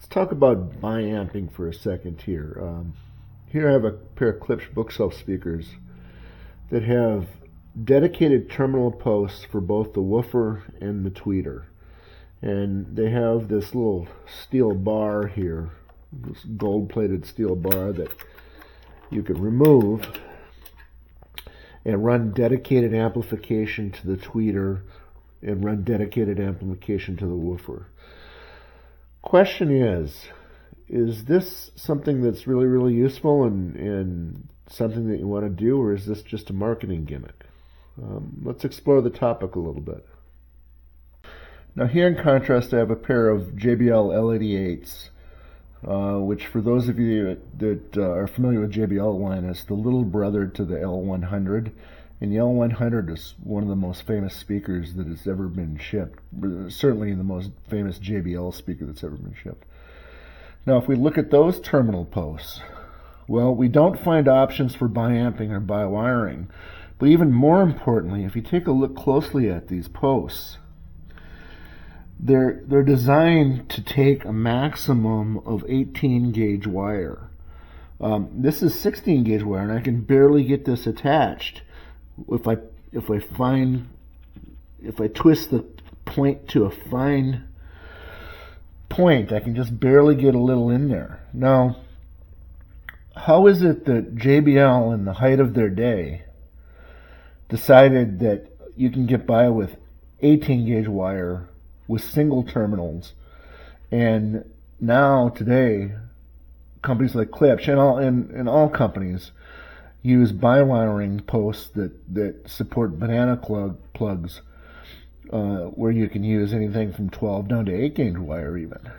Let's talk about bi-amping for a second here. Here I have a pair of Klipsch bookshelf speakers that have dedicated terminal posts for both the woofer and the tweeter. And they have this little steel bar here, this gold-plated steel bar that you can remove and run dedicated amplification to the tweeter and run dedicated amplification to the woofer. Question is this something that's really, really useful and something that you want to do, or is this just a marketing gimmick? Let's explore the topic a little bit. Now here in contrast I have a pair of JBL L88s, which for those of you that are familiar with JBL line is the little brother to the L100. And the L100 is one of the most famous speakers that has ever been shipped, certainly the most famous JBL speaker that's ever been shipped. Now if we look at those terminal posts, well, we don't find options for bi-amping or bi-wiring. But even more importantly, if you take a look closely at these posts, they're designed to take a maximum of 18 gauge wire. This is 16 gauge wire, and I can barely get this attached. If I twist the point to a fine point, I can just barely get a little in there. Now, how is it that JBL, in the height of their day, decided that you can get by with 18 gauge wire with single terminals, and now today companies like Klipsch and all companies use bi-wiring posts that support banana plugs, where you can use anything from 12 down to 8 gauge wire even.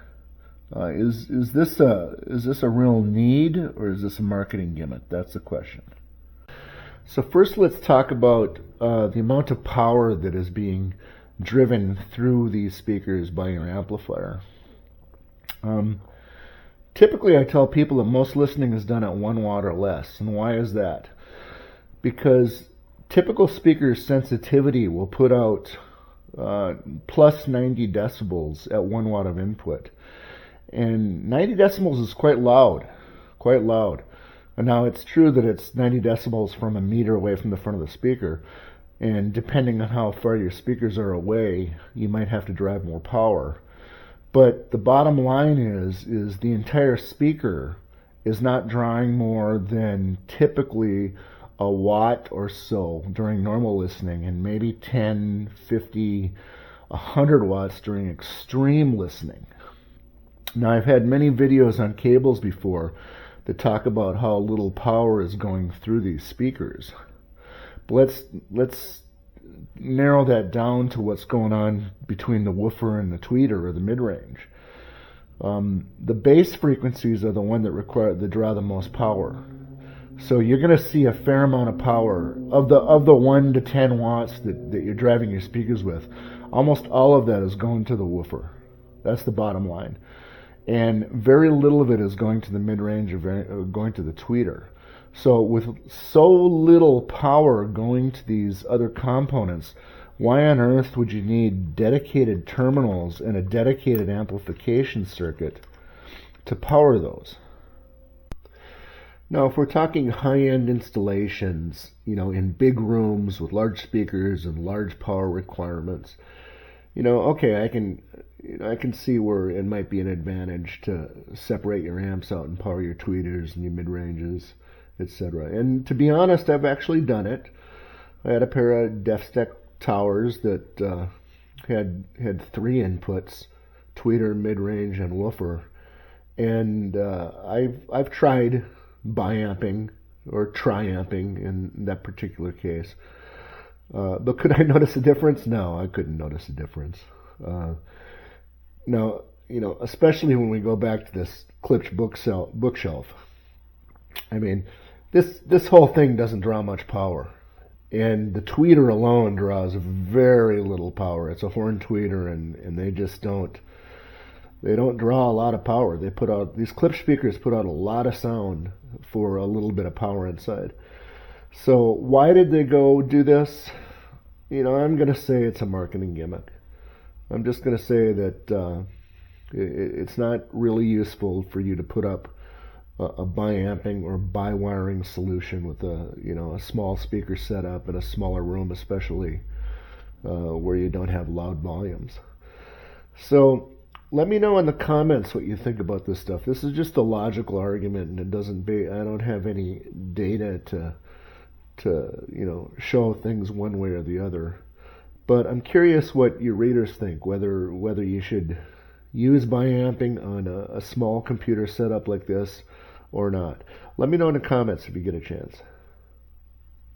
Is this a real need, or is this a marketing gimmick? That's the question. So first let's talk about the amount of power that is being driven through these speakers by your amplifier. Typically I tell people that most listening is done at 1 watt or less. And why is that? Because typical speaker sensitivity will put out plus 90 decibels at 1 watt of input. And 90 decibels is quite loud. And now it's true that it's 90 decibels from a meter away from the front of the speaker. And depending on how far your speakers are away, you might have to drive more power. But the bottom line is the entire speaker is not drawing more than typically a watt or so during normal listening, and maybe 10, 50, 100 watts during extreme listening. Now I've had many videos on cables before that talk about how little power is going through these speakers. But let's narrow that down to what's going on between the woofer and the tweeter, or the mid-range. The bass frequencies are the one that draw the most power. So you're going to see a fair amount of power of the 1 to 10 watts that you're driving your speakers with. Almost all of that is going to the woofer. That's the bottom line. And very little of it is going to the mid-range or going to the tweeter. So with so little power going to these other components, why on earth would you need dedicated terminals and a dedicated amplification circuit to power those? Now, if we're talking high-end installations, in big rooms with large speakers and large power requirements, okay, I can see where it might be an advantage to separate your amps out and power your tweeters and your mid-ranges, etc. And to be honest, I've actually done it. I had a pair of DefStack towers that had 3 inputs: tweeter, mid-range, and woofer. And I've tried bi-amping or tri-amping in that particular case. But could I notice a difference? No, I couldn't notice a difference. Now, especially when we go back to this Klipsch bookshelf. I mean, this whole thing doesn't draw much power. And the tweeter alone draws very little power. It's a horn tweeter, and they just don't draw a lot of power. These Klipsch speakers put out a lot of sound for a little bit of power inside. So why did they go do this? I'm going to say it's a marketing gimmick. I'm just going to say that It's not really useful for you to put up a bi-amping or bi-wiring solution with a small speaker setup in a smaller room, especially where you don't have loud volumes. So let me know in the comments what you think about this stuff. This is just a logical argument, and I don't have any data to show things one way or the other. But I'm curious what your readers think, whether you should use bi-amping on a small computer setup like this or not. Let me know in the comments if you get a chance.